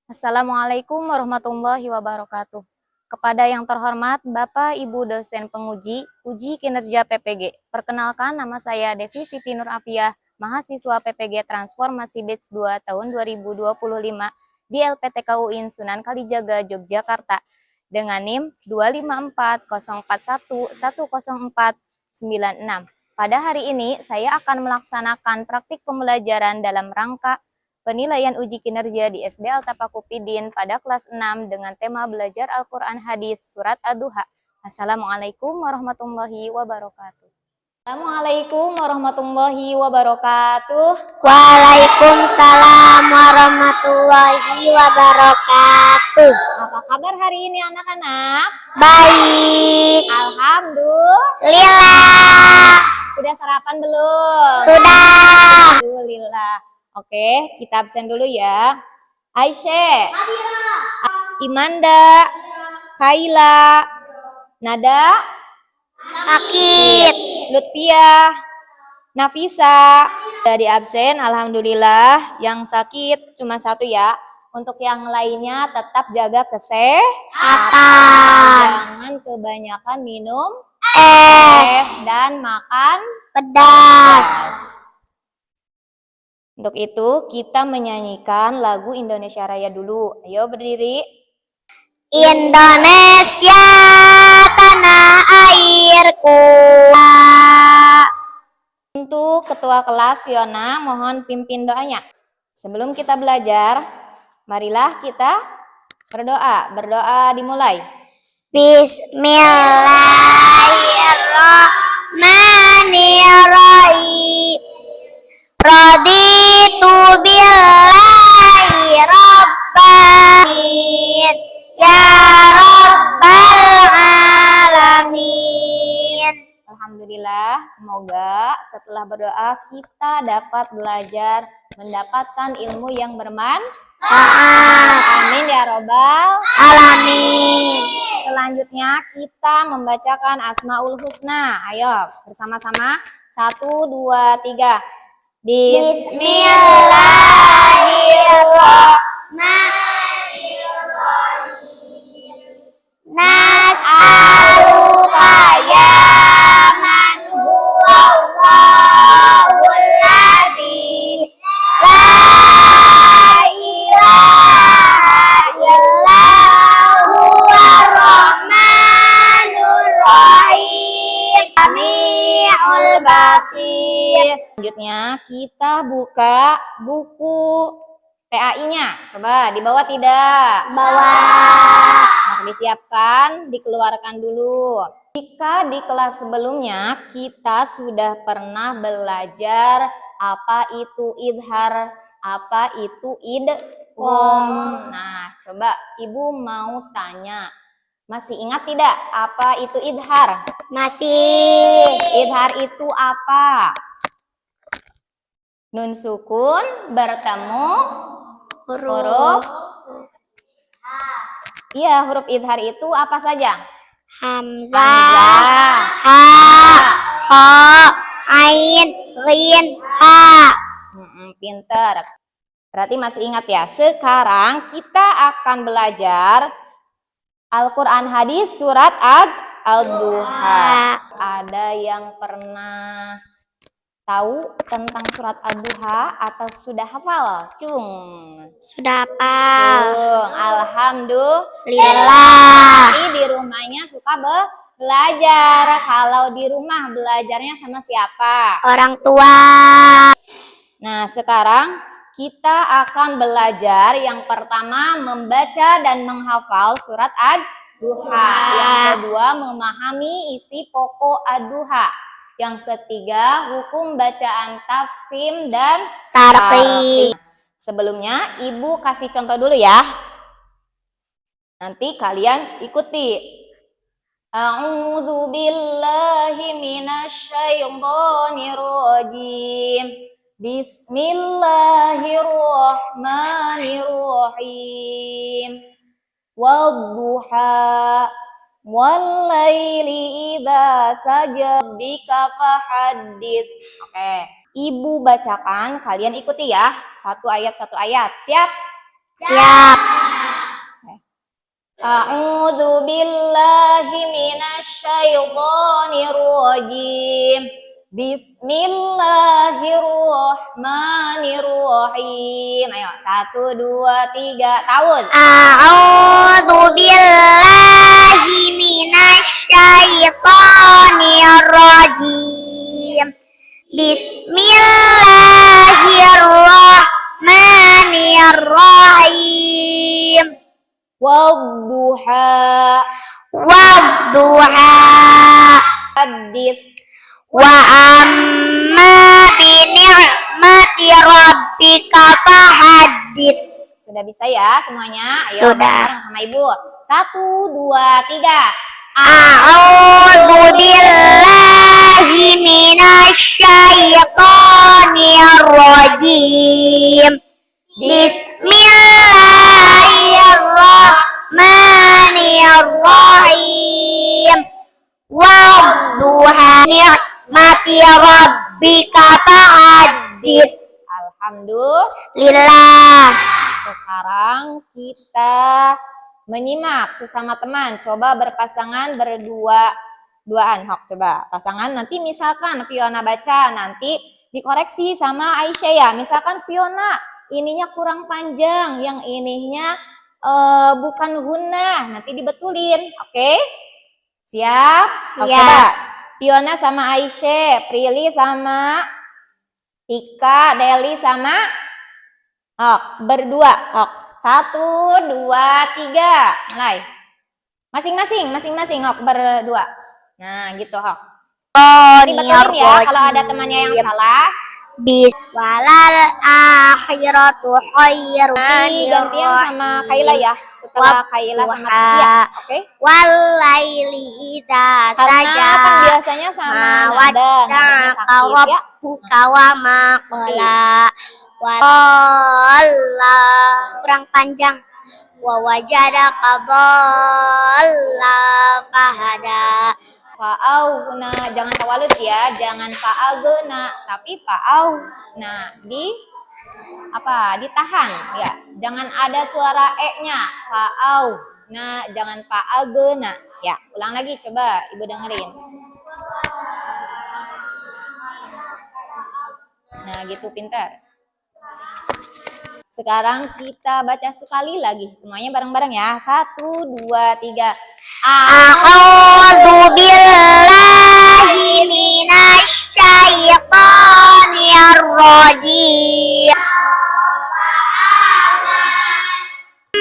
Assalamualaikum warahmatullahi wabarakatuh. Kepada yang terhormat Bapak Ibu dosen penguji uji kinerja PPG. Perkenalkan, nama saya Devi Siti Nur Afiah, mahasiswa PPG Transformasi Batch 2 tahun 2025 di LPTK UIN Sunan Kalijaga, Yogyakarta dengan NIM 2540410410496. Pada hari ini saya akan melaksanakan praktik pembelajaran dalam rangka penilaian uji kinerja di SD Altapakupidin pada kelas 6 dengan tema belajar Al-Quran Hadis Surat Ad-Duha. Assalamualaikum warahmatullahi wabarakatuh. Assalamualaikum warahmatullahi wabarakatuh. Waalaikumsalam warahmatullahi wabarakatuh. Apa kabar hari ini anak-anak? Baik. Alhamdulillah. Sudah sarapan belum? Sudah. Alhamdulillah. Oke, kita absen dulu ya. Aisyah, Imanda, Kaila, Nada, Sakit. Lutfia, Nafisa. Sudah di absen, alhamdulillah. Yang sakit cuma satu ya. Untuk yang lainnya tetap jaga kesehatan. Jangan kebanyakan minum es dan makan Pedas. Untuk itu, kita menyanyikan lagu Indonesia Raya dulu. Ayo berdiri. Indonesia tanah airku. Untuk ketua kelas Fiona, mohon pimpin doanya. Sebelum kita belajar, marilah kita berdoa. Berdoa dimulai. Bismillahirrahmanirrahim. Raditu billahi rabban ya rabbal alamin. Alhamdulillah, semoga setelah berdoa kita dapat belajar mendapatkan ilmu yang bermanfaat. Amin ya robbal alamin. Selanjutnya kita membacakan Asmaul Husna. Ayo bersama-sama. 1, 2, 3. Bismillahirrahmanirrahim. Nas'aluka ya man huwallahul ladzi la ilaha illa huwar rahmanur rahim. Sami'ul basir. Selanjutnya kita buka buku PAI-nya. Coba dibawa tidak? Bawah. Nah, disiapkan, dikeluarkan dulu. Jika di kelas sebelumnya kita sudah pernah belajar apa itu idhar, apa itu idgham. Nah, coba Ibu mau tanya. Masih ingat tidak apa itu idhar? Masih. Idhar itu apa? Nun sukun bertemu huruf. Iya, huruf idhar itu apa saja? Hamzah, ha, kha, ain, ghin, ha. Pinter. Berarti masih ingat ya. Sekarang kita akan belajar Al-Quran Hadis Surat Ad-Duha. Ada yang pernah tahu tentang surat Ad-Duha atau sudah hafal? Cung. Sudah hafal. Alhamdulillah. Tapi di rumahnya suka belajar. Kalau di rumah belajarnya sama siapa? Orang tua. Nah, sekarang kita akan belajar yang pertama membaca dan menghafal surat Ad-Duha. Yang kedua memahami isi pokok Ad-Duha. Yang ketiga, hukum bacaan tafkhim dan tarqiq. Sebelumnya, Ibu kasih contoh dulu ya. Nanti kalian ikuti. A'udzu billahi minasyaitonir rajim. Bismillahirrahmanirrahim. Wadduha Walaili idza saja bika fahaddits. Oke, Ibu bacakan, kalian ikuti ya. Satu ayat. Siap? Siap. A'udzu billahi minasyaitonir rajim. Bismillahirrahmanirrahim. Ayo, 1, 2, 3, tahun. A'udzu billahi minasyaitonir rajim. Bismillahirrahmanirrahim. Wadduha. Wadduha. Hadits. Wa amma bi ni'mati rabbika fahaddits. Sudah bisa ya semuanya? Ayo Sudah. bareng sama ibu. 1, 2, 3. A'udzu billahi minasyaitonir rajim. Bismillahirrahmanirrahim. Wadduha ni'mati rabbika fahaddits. Alhamdulillah. Sekarang kita menyimak sesama teman. Coba berpasangan berdua-duaan. Hok, coba pasangan. Nanti misalkan Fiona baca, nanti dikoreksi sama Aisyah ya. Misalkan Fiona ininya kurang panjang, yang ininya bukan gunnah. Nanti dibetulin, oke? Siap? Hok, Siap. coba. Fiona sama Aisyah, Prilly sama Ika, Deli sama berdua. 1, 2, 3. Mulai. Masing-masing berdua. Nah, gitu dibetulin ya kalau ada temannya yang salah. Walal akhiratu khairu. Nanti gantian sama Kaila ya. Setelah Kaila sama Tia. Oke? Walaili idza Karena saja. kan biasanya sama nada nadanya sakit ya. Rabbuka wa ma qala. Walla kurang panjang. Wa wajadaka dhalla fahada. Fa'auna, jangan tawalud ya, jangan fa'agna, tapi fa'auna ditahan ya. Jangan ada suara e-nya. Fa'auna, jangan fa'agna. Ya, ulang lagi coba Ibu dengerin. Nah, gitu pintar. Sekarang kita baca sekali lagi. Semuanya bareng-bareng ya. 1, 2, 3. A'udzu billahi minasyaitonir rajim.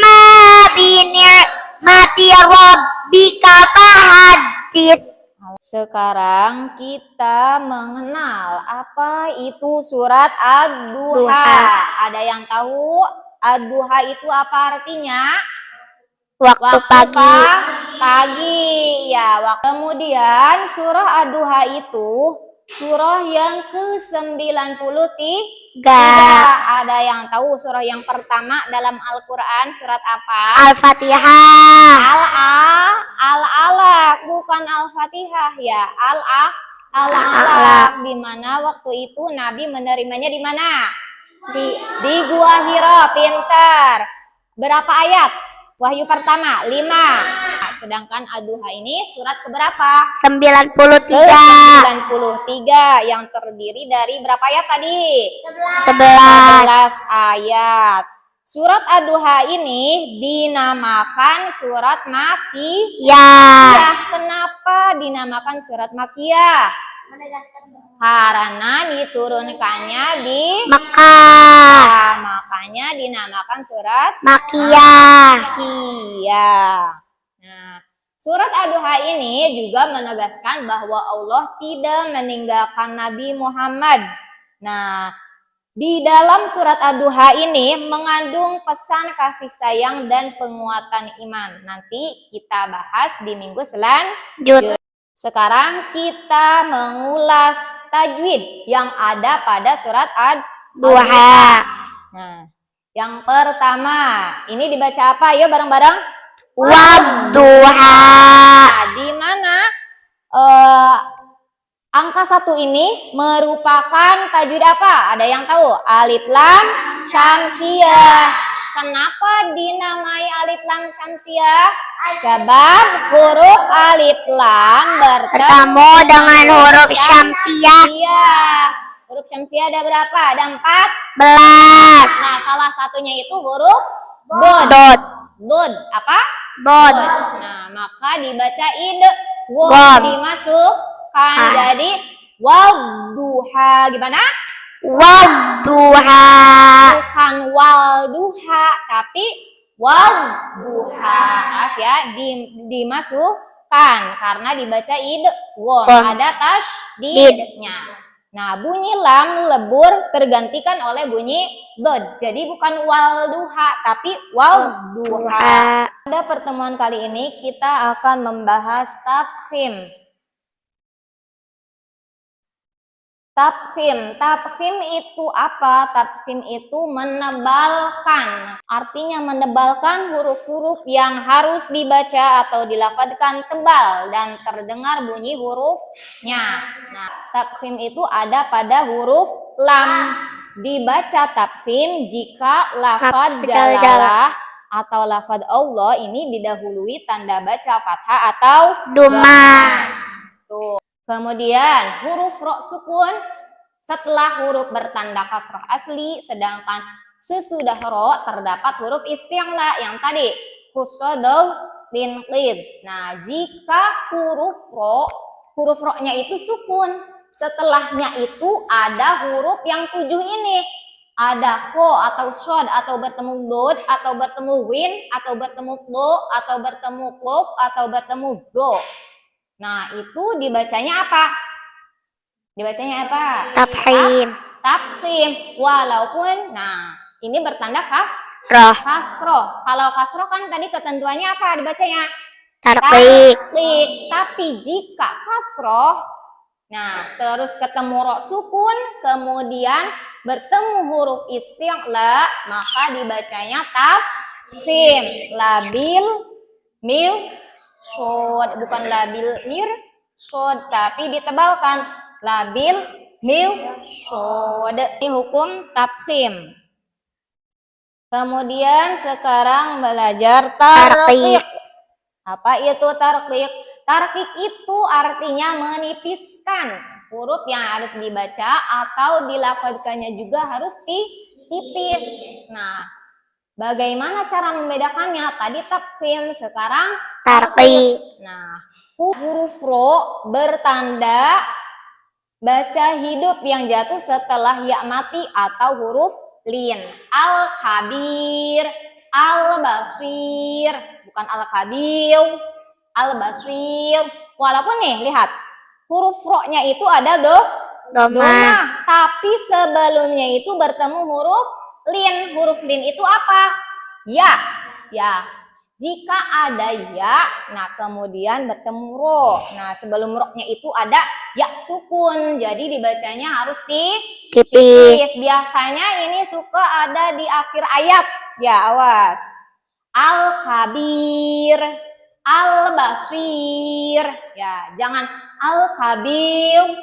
Ma bi ni'mati rabbika fahaddits. Sekarang kita mengenal apa itu surat Ad-Duha. Duha. Ada yang tahu Ad-Duha itu apa artinya? Waktu pagi. Pagi ya. Kemudian surah Ad-Duha itu surah yang ke-93. Ada yang tahu surah yang pertama dalam Al-Quran surat apa? Al-Fatihah. Al-Alaq, bukan Al-Fatihah ya. Al-Alaq. Di mana waktu itu Nabi menerimanya di mana? Di Gua Hira. Pintar. Berapa ayat? Wahyu pertama 5. Sedangkan Ad-Duha ini surat keberapa? 93. Ke-93 yang terdiri dari berapa ayat tadi? 11 ayat. Surat Ad-Duha ini dinamakan surat Makkiyah. ya. Kenapa dinamakan surat Makkiyah? Karena diturunkannya di Mekah. makanya dinamakan surat Makkiyah. Makkiyah. Nah, surat Ad-Duha ini juga menegaskan bahwa Allah tidak meninggalkan Nabi Muhammad. Nah, di dalam surat Ad-Duha ini mengandung pesan kasih sayang dan penguatan iman. Nanti kita bahas di minggu selanjutnya. Sekarang kita mengulas tajwid yang ada pada surat Ad-Duha. Nah, yang pertama, ini dibaca apa? Yuk bareng-bareng. Wadduha. Nah, di mana angka 1 ini merupakan tajwid apa? Ada yang tahu? Alif Lam Syamsiyah. kenapa dinamai alif lam syamsiah? Sebab huruf alif lam Bertemu dengan huruf syamsiah. Iya. Huruf syamsiah ada berapa? Ada 4. 11. Nah, salah satunya itu huruf dod. Dot. Dod. Apa? Dot. Nah, maka dibaca id. Gom. Dimasukkan jadi wadduha. Gimana? Wadduha. Bukan walduha, tapi wadduha. As ya, dimasukkan karena dibaca id. Gom. Ada tasydidnya. Nah, bunyi lam lebur tergantikan oleh bunyi dod. Jadi bukan walduha, tapi walduha. Pada pertemuan kali ini kita akan membahas tafkhim. Tafkhim itu apa? Tafkhim itu menebalkan. Artinya menebalkan huruf-huruf yang harus dibaca atau dilafadzkan tebal dan terdengar bunyi hurufnya. Nah, tafkhim itu ada pada huruf lam. Dibaca tafkhim jika lafadz jalalah atau lafadz Allah ini didahului tanda baca fathah atau Dhammah. Tuh. Kemudian huruf ro sukun setelah huruf bertanda kasrah asli, sedangkan sesudah ro terdapat huruf isti'la yang tadi khusodol linqid. Nah, jika huruf ro-nya itu sukun, setelahnya itu ada huruf yang 7 ini. Ada kho atau shod atau bertemu dod atau bertemu win atau bertemu do atau bertemu kof atau bertemu do. Nah, itu dibacanya apa? Dibacanya apa? Tafkhim. Tafkhim. Walaupun, nah, ini bertanda Roh. kasroh. Kalau kasroh kan tadi ketentuannya apa dibacanya? Tarqiq. Tapi jika kasroh, nah, terus ketemu ro sukun, kemudian bertemu huruf isti'la, maka dibacanya tafkhim. Labil, mil, shod, bukan labil mir shod, tapi ditebalkan labil mil shod. Ini hukum tafkhim. Kemudian sekarang belajar tarqiq. Apa itu tarqiq? Tarqiq itu artinya menipiskan. Huruf yang harus dibaca atau dilafadzkannya juga harus tipis. Nah, bagaimana cara membedakannya? Tadi tafkhim, sekarang Tarqiq. Nah, huruf ro bertanda baca hidup yang jatuh setelah ya mati atau huruf lin. Al-Kabir, Al-Basir, bukan Al-Kabil, Al-Basir. Walaupun nih, lihat, huruf ro-nya itu ada domah, tapi sebelumnya itu bertemu huruf lin. Huruf lin itu apa? Ya. Jika ada ya, nah kemudian bertemu ro. Nah, sebelum ro-nya itu ada ya sukun. Jadi dibacanya harus tipis. Biasanya ini suka ada di akhir ayat. Ya, awas. Al-Kabir, Al-Basir. Ya, jangan Al-Kabir.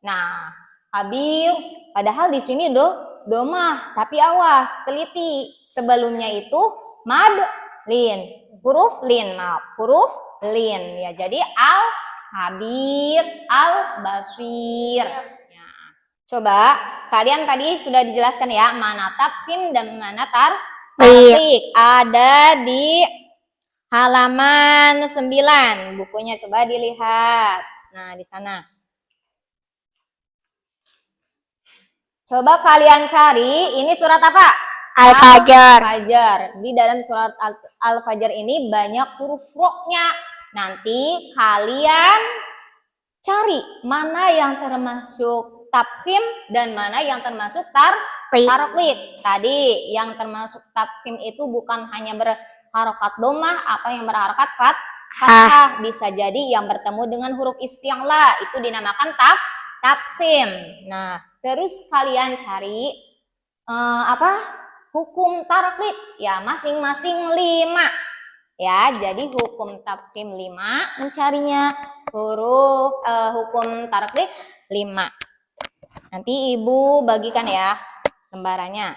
Nah, kabir, padahal di sini domah, tapi awas, teliti. Sebelumnya itu mad lin, huruf lin, huruf lin. Ya, jadi al-kabir, al-basir. Ya. Coba kalian tadi sudah dijelaskan ya mana tafkhim dan mana tarqiq. Ada di halaman 9 bukunya, coba dilihat. Nah, di sana. Coba kalian cari, ini surat apa? Al-Fajr. Di dalam surat Al-Fajr ini banyak huruf ro-nya. Nanti kalian cari mana yang termasuk tafkhim dan mana yang termasuk tarqiq. Tadi yang termasuk tafkhim itu bukan hanya berharokat domah atau yang berharokat fathah. Bisa jadi yang bertemu dengan huruf isti'la, itu dinamakan tafkhim. Nah, terus kalian cari hukum tarqiq, ya masing-masing 5. Ya, jadi hukum tafkhim 5, mencarinya huruf hukum tarqiq 5. Nanti Ibu bagikan ya lembarannya.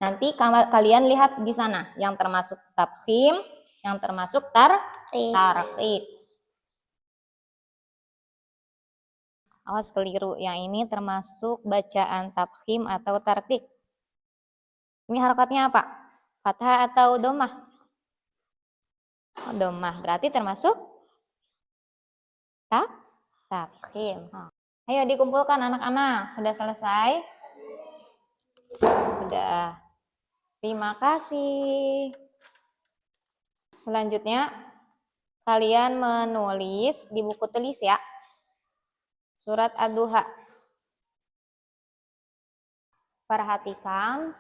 Nanti kalian lihat di sana yang termasuk tafkhim, yang termasuk tarqiq. Awas keliru, yang ini termasuk bacaan tafkhim atau tarqiq. Ini harokatnya apa? Fathah atau dhammah? Oh, dhammah, berarti termasuk tafkhim. Ayo dikumpulkan anak-anak, sudah selesai? Sudah. Terima kasih. Selanjutnya, kalian menulis di buku tulis ya. Surat Ad-Duha. Perhatikan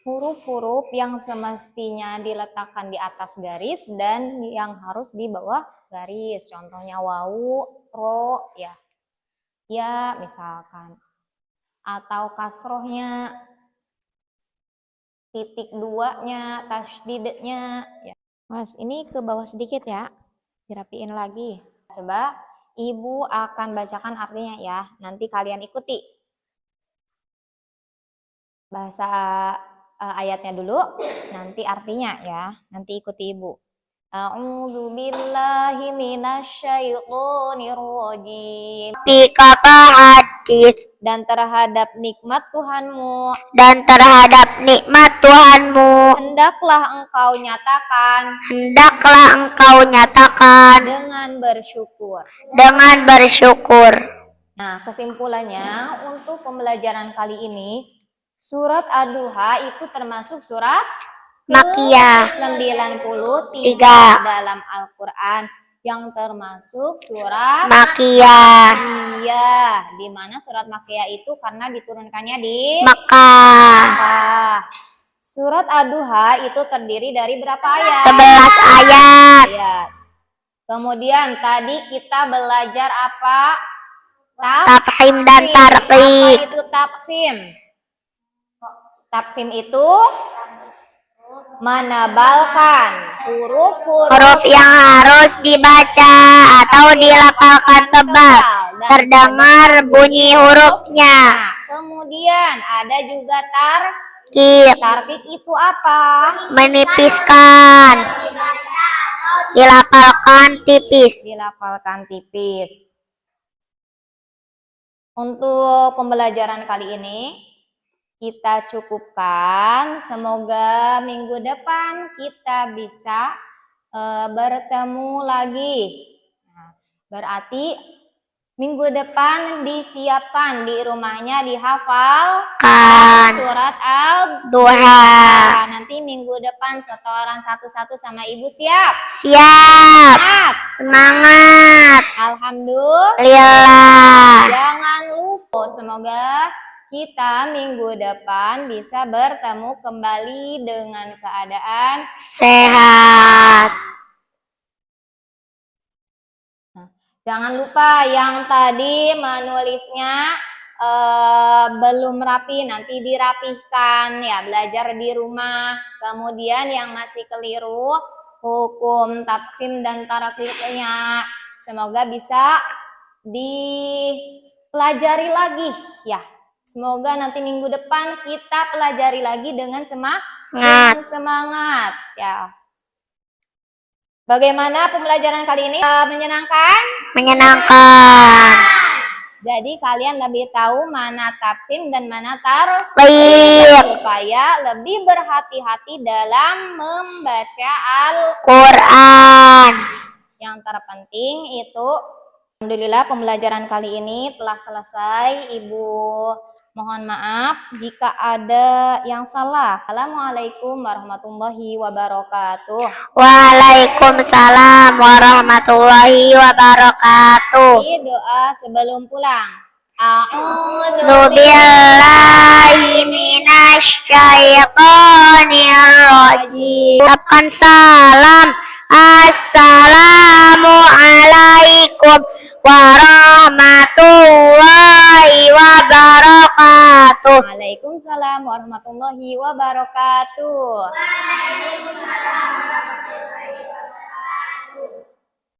huruf-huruf yang semestinya diletakkan di atas garis dan yang harus di bawah garis. Contohnya wawu, ro, ya misalkan. Atau kasrohnya, titik duanya, tasydidnya. Ya. Mas, ini ke bawah sedikit ya. Dirapiin lagi. Coba Ibu akan bacakan artinya ya. Nanti kalian ikuti. Bahasa ayatnya dulu, nanti artinya ya. Nanti ikuti Ibu. A'udzu billahi minasyaitonir rajim. Bikata hadis. Dan terhadap nikmat Tuhanmu. Dan terhadap nikmat Tuhanmu. Hendaklah engkau nyatakan. Hendaklah engkau nyatakan. Dengan bersyukur. Dengan bersyukur. Nah, kesimpulannya untuk pembelajaran kali ini, surat Ad-Duha itu termasuk surat Makkiyah 93 dalam Al-Quran yang termasuk surat Makkiyah. Iya, di mana surat Makkiyah itu karena diturunkannya di Makkah. Makkah. Surat Ad-Duha itu terdiri dari berapa ayat? 11 ayat. Kemudian tadi kita belajar apa? Tafkhim dan tarqiq. Apa itu tafkhim? Tafkhim itu menebalkan huruf yang harus dibaca atau dilafalkan tebal, terdengar bunyi hurufnya. Kemudian ada juga Tarqiq. Tarqiq itu apa? Menipiskan. Dilafalkan tipis. Dilafalkan tipis. Untuk pembelajaran kali ini kita cukupkan. Semoga minggu depan kita bisa bertemu lagi. Nah, berarti minggu depan disiapkan di rumahnya dihafalkan surat Ad-Duha. Nanti minggu depan setoran satu-satu sama Ibu siap? Siap. Semangat. Alhamdulillah. Jangan lupa, semoga kita minggu depan bisa bertemu kembali dengan keadaan sehat. Nah, jangan lupa yang tadi menulisnya belum rapi, nanti dirapihkan ya, belajar di rumah. Kemudian yang masih keliru hukum tafkhim dan tarqiqnya, semoga bisa dipelajari lagi ya. Semoga nanti minggu depan kita pelajari lagi dengan semangat ya. Bagaimana pembelajaran kali ini? Menyenangkan? Menyenangkan. Jadi kalian lebih tahu mana tafkhim dan mana tarqiq supaya lebih berhati-hati dalam membaca Al-Quran. Yang terpenting itu, alhamdulillah pembelajaran kali ini telah selesai. Ibu mohon maaf jika ada yang salah. Assalamualaikum warahmatullahi wabarakatuh. Waalaikumsalam warahmatullahi wabarakatuh. Ini doa sebelum pulang. A'udzu billahi minasyaitonir rajim. Ucapkan salam. Assalamualaikum warahmatullahi wabarakatuh. Waalaikumsalam warahmatullahi wabarakatuh.